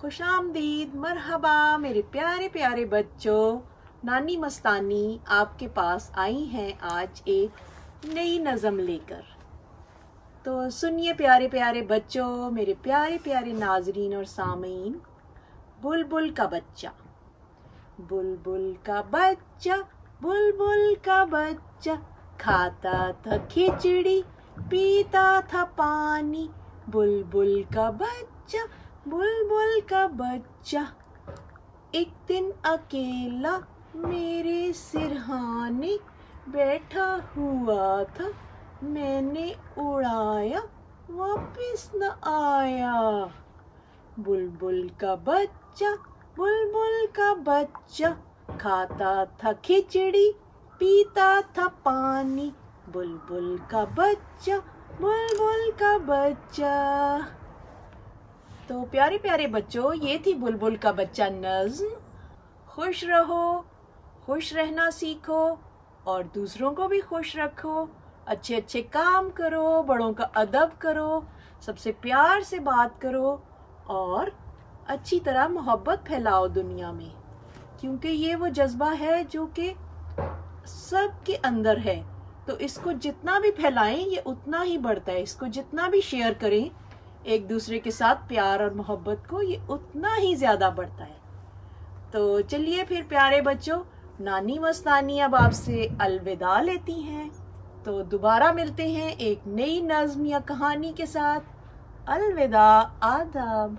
खुशामदीद, मरहबा मेरे प्यारे प्यारे बच्चों। नानी मस्तानी आपके पास आई हैं आज एक नई नज़म लेकर। तो सुनिए प्यारे प्यारे बच्चों, मेरे प्यारे प्यारे नाजरीन और सामीन। बुलबुल का बच्चा। बुलबुल का बच्चा, बुलबुल का बच्चा, खाता था खिचड़ी, पीता था पानी। बुलबुल का बच्चा, बुलबुल का बच्चा, एक दिन अकेला मेरे सिरहाने बैठा हुआ था। मैंने उड़ाया, वापस न आया। बुलबुल का बच्चा, बुलबुल का बच्चा, खाता था खिचड़ी, पीता था पानी। बुलबुल का बच्चा, बुलबुल का बच्चा। तो प्यारे प्यारे बच्चों, ये थी बुलबुल का बच्चा नज़्म। खुश रहो, खुश रहना सीखो और दूसरों को भी खुश रखो। अच्छे अच्छे काम करो, बड़ों का अदब करो, सबसे प्यार से बात करो और अच्छी तरह मोहब्बत फैलाओ दुनिया में, क्योंकि ये वो जज्बा है जो कि सबके अंदर है। तो इसको जितना भी फैलाएं ये उतना ही बढ़ता है। इसको जितना भी शेयर करें एक दूसरे के साथ प्यार और मोहब्बत को, ये उतना ही ज़्यादा बढ़ता है। तो चलिए फिर प्यारे बच्चों, नानी मस्तानी अब आपसे अलविदा लेती हैं। तो दोबारा मिलते हैं एक नई नज़्म या कहानी के साथ। अलविदा, आदाब।